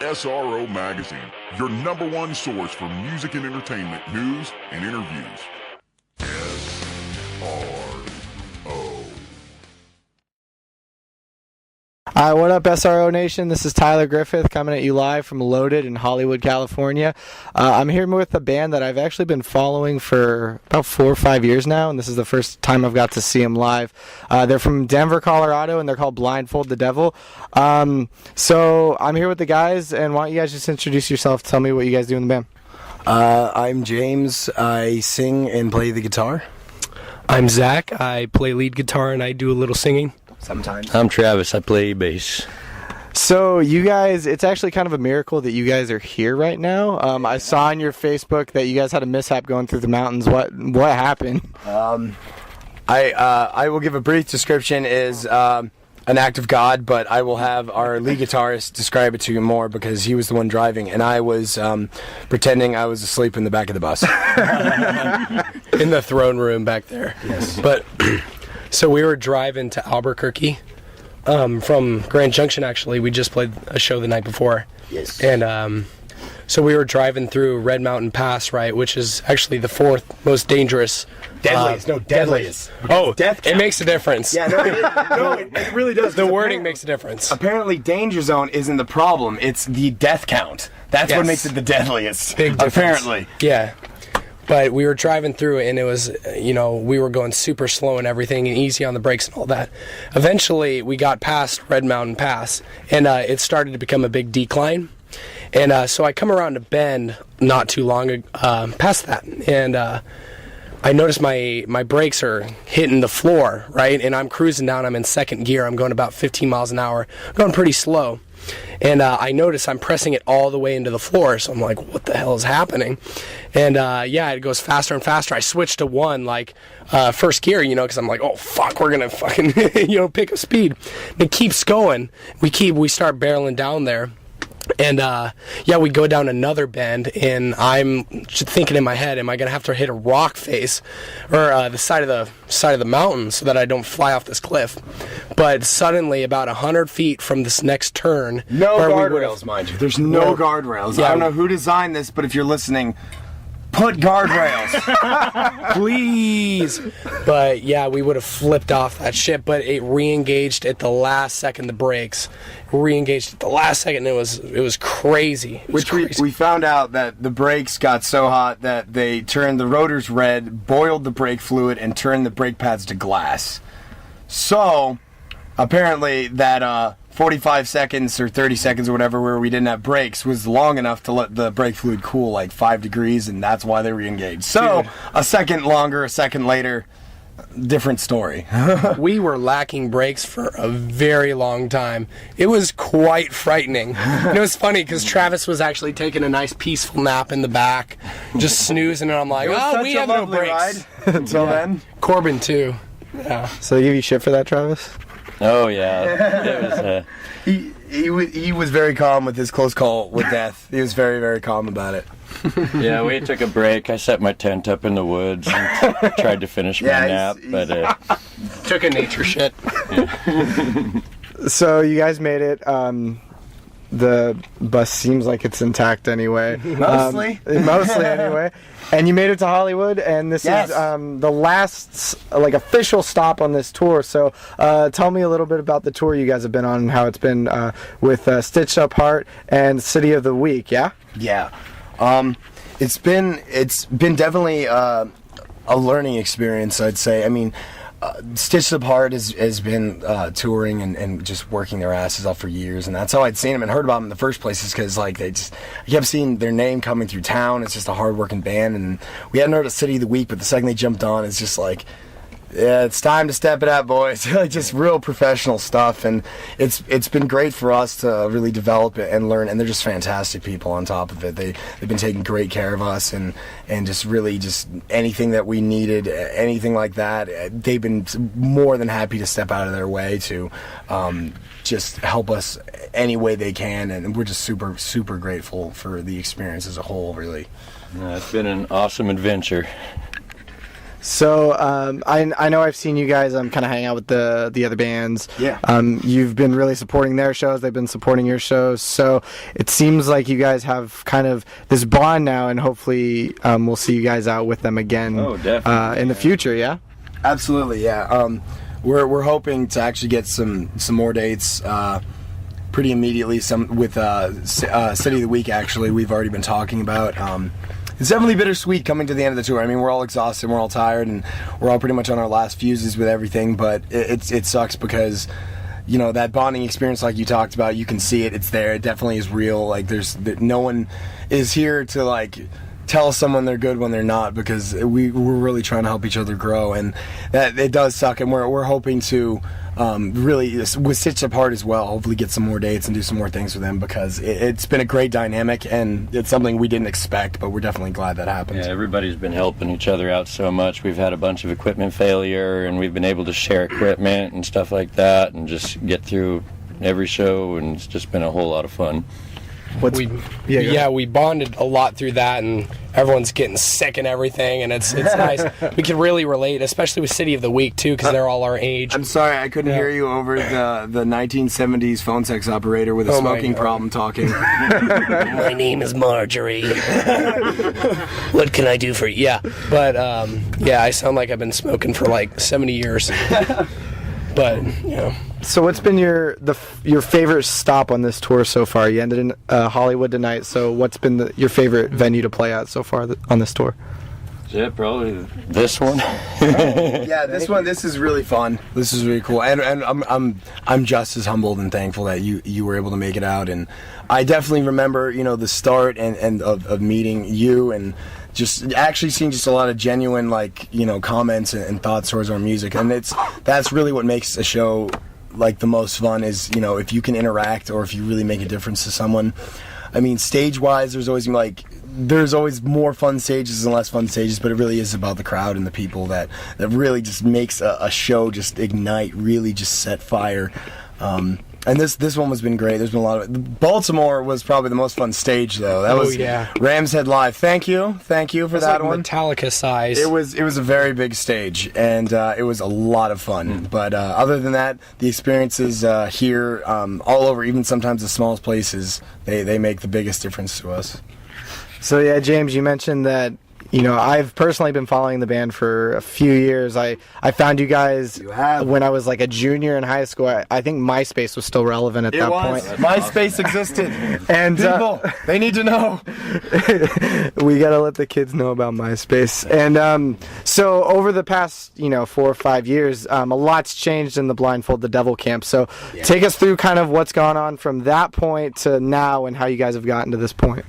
SRO Magazine, your #1 source for music and entertainment news and interviews. SRO. Hi, what up, SRO Nation? This is Tyler Griffith coming at you live from Loaded in Hollywood, California. I'm here with a band that I've actually been following for about 4 or 5 years now, and this is the first time I've got to see them live. They're from Denver, Colorado, and they're called Blindfold the Devil. So I'm here with the guys, and why don't you guys just introduce yourself, tell me what you guys do in the band. I'm James. I sing and play the guitar. I'm Zach. I play lead guitar and I do a little singing. Sometimes. I'm Travis. I play bass. So you guys, it's actually kind of a miracle that you guys are here right now. I saw on your Facebook that you guys had a mishap going through the mountains. What happened? I will give a brief description. Is an act of God, but I will have our lead guitarist describe it to you more because he was the one driving, and I was pretending I was asleep in the back of the bus. In the throne room back there. Yes. But so we were driving to Albuquerque from Grand Junction, actually. We just played a show the night before. Yes. And so we were driving through Red Mountain Pass, right, which is actually the 4th most dangerous. Deadliest. Oh, Death it count. makes a difference. Yeah, it really does. The wording makes a difference. Apparently, danger zone isn't the problem. It's the death count. That's what Yes. makes it the deadliest. Big difference. Apparently. Yeah. But we were driving through it, and it was, we were going super slow and everything, and easy on the brakes and all that. Eventually, we got past Red Mountain Pass, and it started to become a big decline. And so I come around a bend not too long past that, and I noticed my brakes are hitting the floor, right? And I'm cruising down. I'm in second gear. I'm going about 15 miles an hour, going pretty slow. And I notice I'm pressing it all the way into the floor. So I'm like, what the hell is happening? And it goes faster and faster. I switched to 1, first gear, because I'm like, oh, fuck, we're going to fucking, pick up speed. And it keeps going. We start barreling down there. And we go down another bend, and I'm just thinking in my head, am I gonna have to hit a rock face or the side of the mountain so that I don't fly off this cliff? But suddenly, about 100 feet from this next turn, No guardrails, mind you. There's no guardrails. Yeah. I don't know who designed this, but if you're listening, put guardrails. please. But we would have flipped off that shit, but it re-engaged at the last second. The brakes re-engaged at the last second. It was crazy. We found out that the brakes got so hot that they turned the rotors red, boiled the brake fluid, and turned the brake pads to glass. So apparently that 45 seconds or 30 seconds or whatever where we didn't have brakes was long enough to let the brake fluid cool like 5 degrees, and that's why they re-engaged. So Dude. a second longer, a second later, different story. We were lacking brakes for a very long time. It was quite frightening. And it was funny because Travis was actually taking a nice peaceful nap in the back, just snoozing, and I'm like, we have no brakes. Until then. Corbin too. Yeah. So they give you shit for that, Travis? Oh, yeah. It was, He was very calm with his close call with death. He was very, very calm about it. yeah, we took a break. I set my tent up in the woods and tried to finish my nap, but Took a nature shit. So you guys made it. The bus seems like it's intact anyway. Mostly. Mostly anyway. And you made it to Hollywood, and this Yes. is the last official stop on this tour. So tell me a little bit about the tour you guys have been on and how it's been with Stitched Up Heart and City of the Week, yeah? Yeah. It's been definitely a learning experience, I'd say. I mean, Stitched Up Heart has been touring and just working their asses off for years, and that's how I'd seen them and heard about them in the first place, is because I kept seeing their name coming through town. It's just a hard-working band, and we hadn't heard of City of the Week, but the second they jumped on, it's just like, yeah, it's time to step it up, boys. Just real professional stuff, and it's been great for us to really develop it and learn, and they're just fantastic people on top of it. They've been taking great care of us, and just really just anything that we needed, anything like that, they've been more than happy to step out of their way to just help us any way they can, and we're just super, super grateful for the experience as a whole, really. it's been an awesome adventure. So I know I've seen you guys kind of hang out with the other bands. Yeah. You've been really supporting their shows. They've been supporting your shows. So it seems like you guys have kind of this bond now, and hopefully we'll see you guys out with them again. Oh, definitely. In the future, yeah. Absolutely, yeah. We're hoping to actually get some more dates pretty immediately. Some with City of the Week. Actually, we've already been talking about. It's definitely bittersweet coming to the end of the tour. I mean, we're all exhausted, we're all tired, and we're all pretty much on our last fuses with everything. But it sucks because, you know, that bonding experience, like you talked about, you can see it. It's there. It definitely is real. Like no one is here to like tell someone they're good when they're not, because we're really trying to help each other grow, and that it does suck. And we're hoping to really, with Stitched Apart as well, hopefully get some more dates and do some more things with them, because it's been a great dynamic, and it's something we didn't expect, but we're definitely glad that happened. Yeah, everybody's been helping each other out so much. We've had a bunch of equipment failure, and we've been able to share equipment and stuff like that, and just get through every show, and it's just been a whole lot of fun. We bonded a lot through that, and everyone's getting sick and everything, and it's nice. We can really relate, especially with City of the Week too, because they're all our age. I'm sorry, I couldn't hear you over the 1970s phone sex operator with a smoking problem talking. My name is Marjorie. What can I do for you? Yeah, but I sound like I've been smoking for like 70 years. But you know. So what's been your favorite stop on this tour so far? You ended in Hollywood tonight. So what's been your favorite venue to play at so far on this tour? Yeah, probably this one. Yeah, this one. This is really fun. This is really cool, and I'm just as humbled and thankful that you were able to make it out. And I definitely remember, you know, the start and of meeting you, and just actually seeing just a lot of genuine, like, you know, comments and thoughts towards our music, and that's really what makes a show like the most fun, is, you know, if you can interact or if you really make a difference to someone. I mean, stage wise, there's always more fun stages and less fun stages, but it really is about the crowd and the people that really just makes a show just ignite, really just set fire. And this one has been great. There's been a lot of Baltimore was probably the most fun stage, though. That was Rams Head Live. Thank you for that like one. Metallica size. It was a very big stage, and it was a lot of fun. But other than that, the experiences here, all over, even sometimes the smallest places, they make the biggest difference to us. So yeah, James, you mentioned that, you know, I've personally been following the band for a few years. I found you guys when I was like a junior in high school. I think MySpace was still relevant at that point. MySpace existed. And people, they need to know. We gotta let the kids know about MySpace. And so over the past, you know, 4 or 5 years, a lot's changed in the Blindfold the Devil camp. So take us through kind of what's gone on from that point to now, and how you guys have gotten to this point.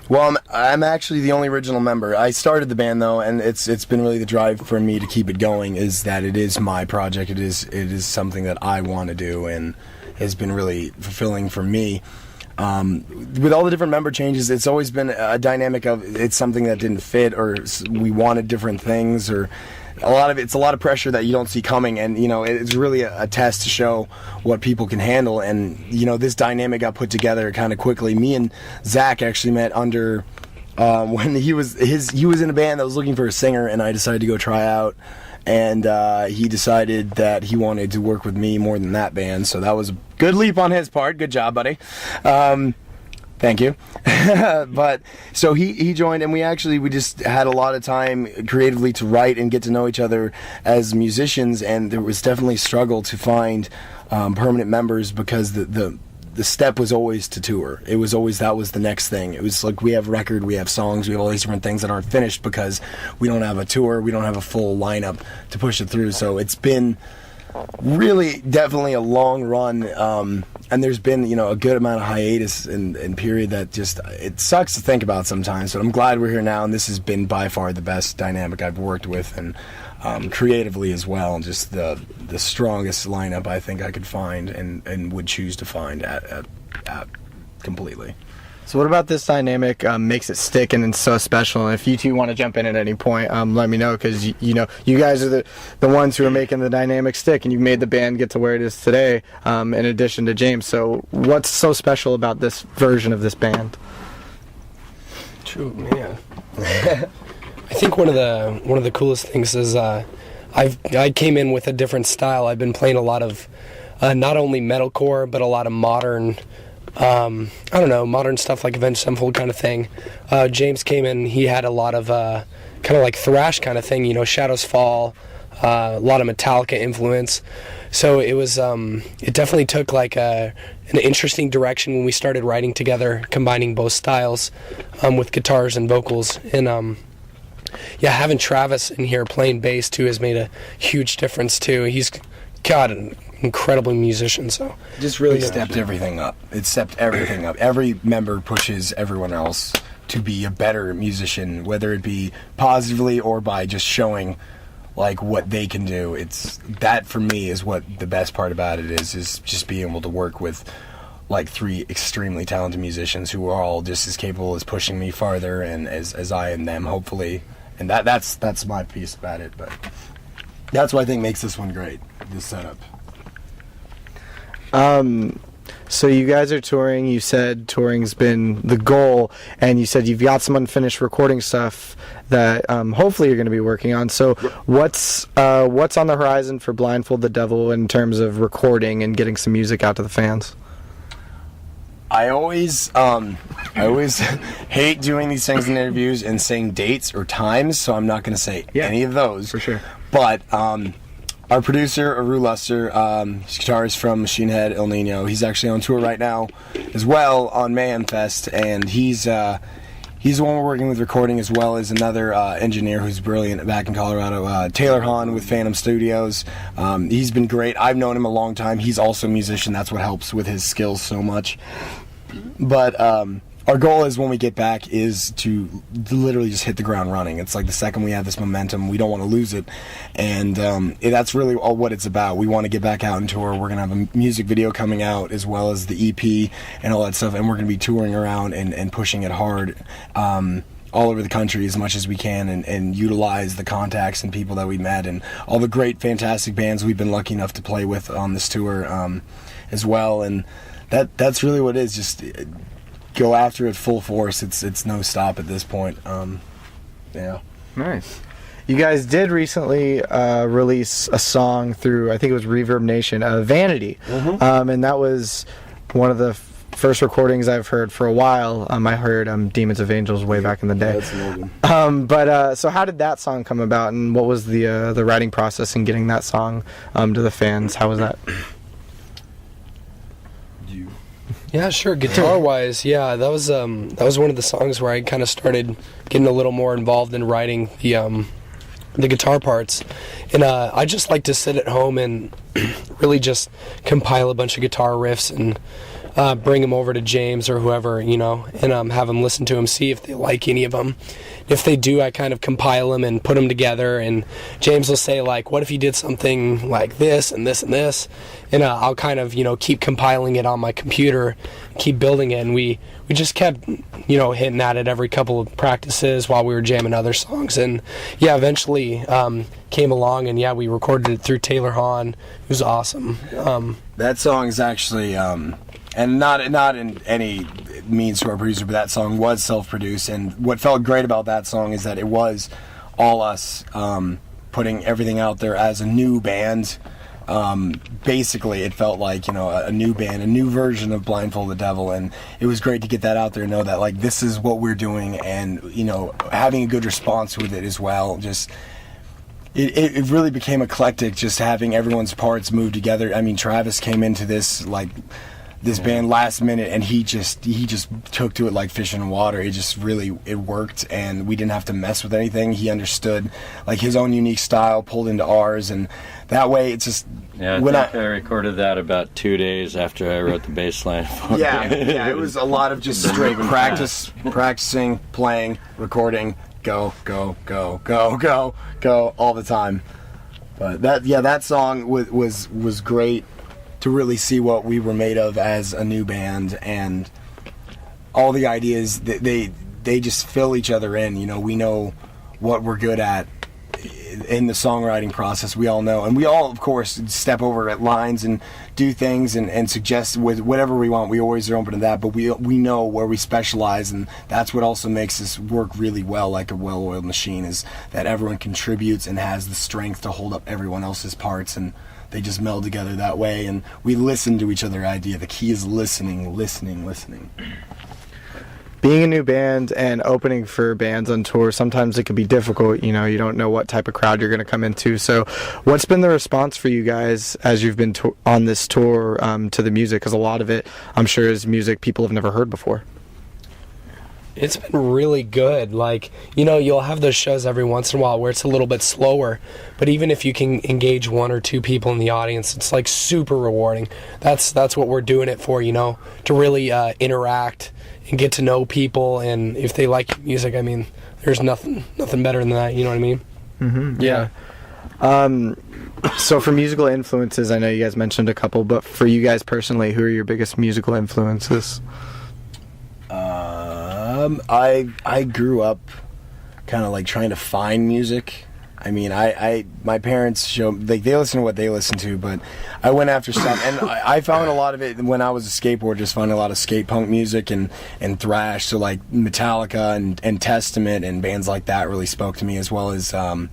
Well, I'm actually the only original member. I started the band, though, and it's been really the drive for me to keep it going, is that it is my project. It is something that I want to do, and has been really fulfilling for me. With all the different member changes, it's always been a dynamic of it's something that didn't fit, or we wanted different things, or it's a lot of pressure that you don't see coming, and, you know, it's really a test to show what people can handle. And, you know, this dynamic got put together kind of quickly. Me and Zach actually met under when he was in a band that was looking for a singer, and I decided to go try out, and he decided that he wanted to work with me more than that band, so that was a good leap on his part. Good job, buddy. Thank you. But so he joined, and we just had a lot of time creatively to write and get to know each other as musicians, and there was definitely a struggle to find permanent members, because the step was always to tour. It was always, that was the next thing. It was like, we have record, we have songs, we have all these different things that aren't finished because we don't have a tour, we don't have a full lineup to push it through. So it's been really definitely a long run, and there's been, you know, a good amount of hiatus and period that just, it sucks to think about sometimes, but I'm glad we're here now, and this has been by far the best dynamic I've worked with, and creatively as well, and just the strongest lineup I think I could find and would choose to find at completely. So what about this dynamic makes it stick and it's so special? And if you two want to jump in at any point, let me know, because you know, you guys are the ones who are making the dynamic stick, and you made the band get to where it is today, in addition to James. So what's so special about this version of this band? True, man. I think one of the coolest things is I came in with a different style. I've been playing a lot of not only metalcore but a lot of modern. Modern stuff like Avenged Sevenfold kind of thing. James came in, he had a lot of kind of like thrash kind of thing, Shadows Fall, a lot of Metallica influence. So it was, it definitely took like an interesting direction when we started writing together, combining both styles with guitars and vocals. And having Travis in here playing bass too has made a huge difference too. He's got an incredible musician, so just really stepped everything up. It stepped everything up. Every member pushes everyone else to be a better musician, whether it be positively or by just showing like what they can do. It's that for me is what the best part about it is just being able to work with like 3 extremely talented musicians who are all just as capable as pushing me farther and as I am them, hopefully. And that's my piece about it, but that's what I think makes this one great, this setup. So you guys are touring. You said touring's been the goal, and you said you've got some unfinished recording stuff that hopefully you're going to be working on. So what's on the horizon for Blindfold the Devil in terms of recording and getting some music out to the fans? I always hate doing these things in interviews and saying dates or times, so I'm not going to say any of those. For sure. But our producer, Aru Luster, he's guitarist from Machine Head, El Nino. He's actually on tour right now as well on Mayhem Fest, and he's the one we're working with recording, as well as another engineer who's brilliant back in Colorado, Taylor Hahn with Phantom Studios. He's been great. I've known him a long time. He's also a musician. That's what helps with his skills so much. But our goal is when we get back is to literally just hit the ground running. It's like the second we have this momentum, we don't want to lose it. And that's really all what it's about. We want to get back out and tour. We're going to have a music video coming out as well as the EP and all that stuff. And we're going to be touring around and pushing it hard all over the country as much as we can and utilize the contacts and people that we met and all the great, fantastic bands we've been lucky enough to play with on this tour as well. And that's really what it is, just go after it full force. It's no stop at this point. Nice. You guys did recently release a song through, I think it was Reverb Nation, Vanity. Mm-hmm. And that was one of the first recordings I've heard for a while. I heard Demons of Angels way back in the day. That's an old one. So how did that song come about, and what was the writing process in getting that song to the fans? How was that? Yeah, sure. Guitar-wise, that was one of the songs where I kind of started getting a little more involved in writing the guitar parts, and I just like to sit at home and really just compile a bunch of guitar riffs and bring them over to James or whoever, and have them listen to them, see if they like any of them. If they do, I kind of compile them and put them together, and James will say, like, what if you did something like this and this and this? And I'll kind of, keep compiling it on my computer, keep building it, and we just kept, hitting at it every couple of practices while we were jamming other songs. And, eventually came along, and, we recorded it through Taylor Hahn, who's awesome. That song is actually... and not in any means to our producer, but that song was self-produced, and what felt great about that song is that it was all us putting everything out there as a new band. Basically, it felt like, a new band, a new version of Blindfold the Devil, and it was great to get that out there and know that, like, this is what we're doing, and, having a good response with it as well. Just... It really became eclectic, just having everyone's parts move together. I mean, Travis came into this, band last minute, and he just took to it like fish in water. It worked, and we didn't have to mess with anything. He understood like his own unique style, pulled into ours, and that way it's just... Yeah, I think I recorded that about 2 days after I wrote the bass line for it. Yeah, it was a lot of just straight practicing, playing, recording, go all the time. But that song was great to really see what we were made of as a new band, and all the ideas that they just fill each other in. We know what we're good at. in the songwriting process, we all know, and we all, of course, step over at lines and do things and suggest with whatever we want. We always are open to that, but we know where we specialize, and that's what also makes us work really well, like a well-oiled machine, is that everyone contributes and has the strength to hold up everyone else's parts, and they just meld together that way, and we listen to each other's idea. The key is listening. Being a new band and opening for bands on tour, sometimes it can be difficult. You know, you don't know what type of crowd you're going to come into. So what's been the response for you guys as you've been on this tour to the music? Because a lot of it, I'm sure, is music people have never heard before. It's been really good. Like, you know, you'll have those shows every once in a while where it's a little bit slower, but even if you can engage one or two people in the audience, it's like super rewarding. That's what we're doing it for, you know, to really interact and get to know people, and if they like music, I mean, there's nothing better than that, you know what I mean? Mm-hmm, yeah. So for musical influences, I know you guys mentioned a couple, but for you guys personally, who are your biggest musical influences? I grew up kind of like trying to find music. I mean, my parents they listen to what they listen to, but I went after stuff, and I found a lot of it when I was a skateboarder. Just found a lot of skate punk music and thrash. So like Metallica and Testament and bands like that really spoke to me, as well as you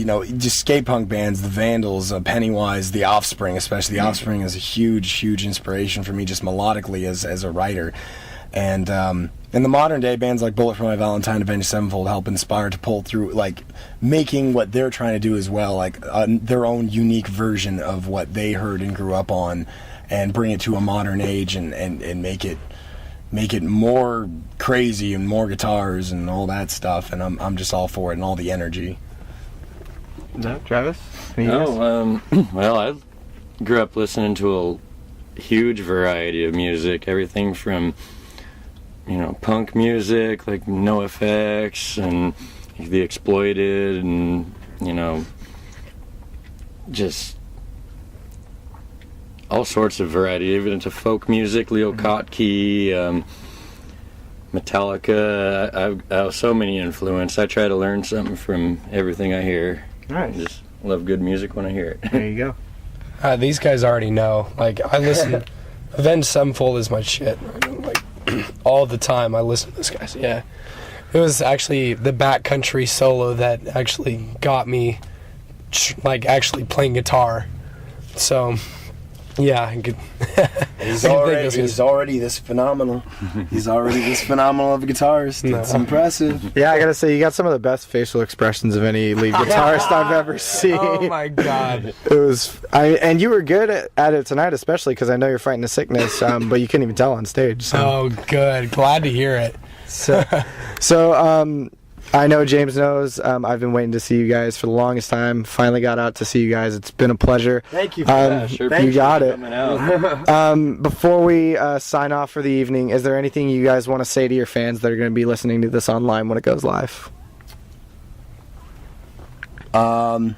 know, just skate punk bands, the Vandals, Pennywise, The Offspring, especially. The Offspring is a huge inspiration for me, just melodically as a writer. And in the modern day, bands like Bullet for My Valentine, Avenged Sevenfold help inspire to pull through, like making what they're trying to do as well, like their own unique version of what they heard and grew up on, and bring it to a modern age and make it more crazy and more guitars and all that stuff. And I'm just all for it, and all the energy. No, Travis? Well, I grew up listening to a huge variety of music, everything from, you know, punk music like NoFX and The Exploited, and, you know, just all sorts of variety, even into folk music, Leo Kottke, Metallica. I have so many influence. I try to learn something from everything I hear. Nice. I just love good music when I hear it. There you go. These guys already know. Like, I listen. Avenged Sevenfold is my shit. Like, all the time I listen to this guys. Yeah, it was actually the backcountry solo that actually got me like actually playing guitar. So yeah, he's already this phenomenal. He's already this phenomenal of a guitarist. No. It's impressive. Yeah, I gotta say, you got some of the best facial expressions of any lead guitarist I've ever seen. Oh my god! It was, and you were good at it tonight, especially because I know you're fighting a sickness, but you couldn't even tell on stage. So. Oh, good. Glad to hear it. So, I know James knows. I've been waiting to see you guys for the longest time. Finally got out to see you guys. It's been a pleasure. Thank you for that. Sure, you got it. Out. Before we sign off for the evening, is there anything you guys want to say to your fans that are going to be listening to this online when it goes live? I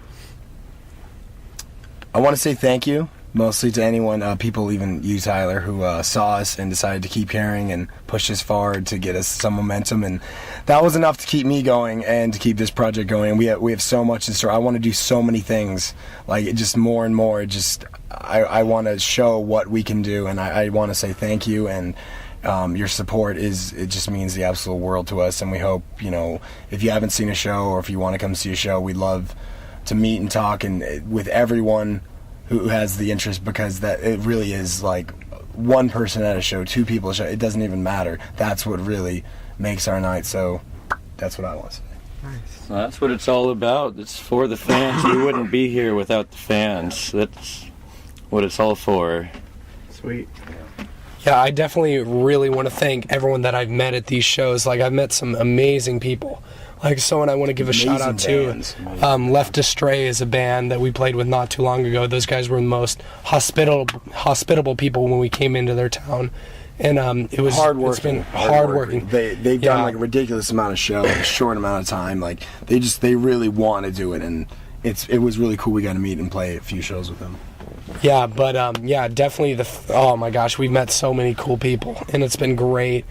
want to say thank you, mostly to anyone, people, even you, Tyler, who saw us and decided to keep caring and push us forward to get us some momentum. And that was enough to keep me going and to keep this project going. And we have so much in store. I want to do so many things, like just more and more. I want to show what we can do, and I want to say thank you. And your support it just means the absolute world to us. And we hope, you know, if you haven't seen a show or if you want to come see a show, we'd love to meet and talk and with everyone who has the interest, because that it really is like one person at a show, two people at a show. It doesn't even matter. That's what really makes our night. So that's what I want to say. Nice. Well, that's what it's all about. It's for the fans. We wouldn't be here without the fans. That's what it's all for. Sweet. Yeah, I definitely really want to thank everyone that I've met at these shows. Like, I've met some amazing people. Like, someone I want to give a shout out to, Left Astray is a band that we played with not too long ago. Those guys were the most hospitable people when we came into their town. And it was it's been hardworking. They've done like a ridiculous amount of shows in a short amount of time. Like they really want to do it, and it was really cool. We got to meet and play a few shows with them. Yeah, but yeah, definitely oh my gosh, we've met so many cool people, and it's been great.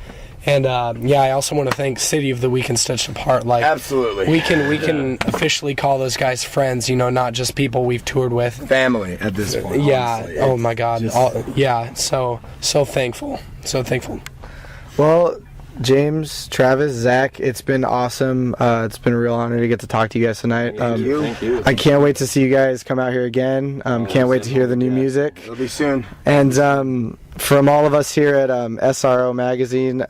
And yeah, I also want to thank City of the Week and Stitched Apart. Like, Absolutely. we can officially call those guys friends. You know, not just people we've toured with. Family at this point. Yeah. Honestly. Oh my God. Yeah. So thankful. So thankful. Well, James, Travis, Zach, it's been awesome. It's been a real honor to get to talk to you guys tonight. Thank you. I can't wait to see you guys come out here again. Can't wait to hear the new music. It'll be soon. And from all of us here at SRO Magazine,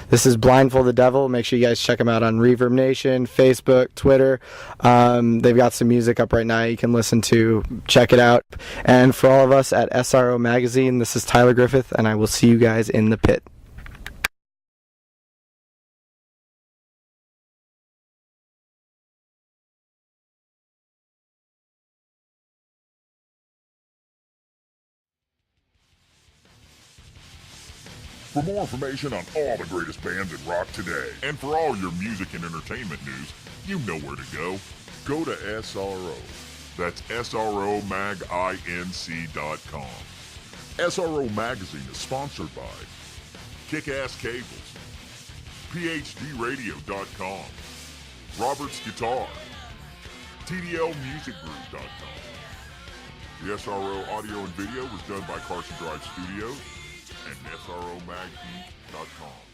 this is Blindfold the Devil. Make sure you guys check them out on Reverb Nation, Facebook, Twitter. They've got some music up right now you can listen to. Check it out. And for all of us at SRO Magazine, this is Tyler Griffith, and I will see you guys in the pit. For more information on all the greatest bands in rock today, and for all your music and entertainment news, you know where to go. Go to SRO. That's SROMagInc.com. SRO Magazine is sponsored by Kick-Ass Cables, PhDRadio.com, Robert's Guitar, TDLMusicGroup.com. The SRO audio and video was done by Carson Drive Studios and SROMagInc.com.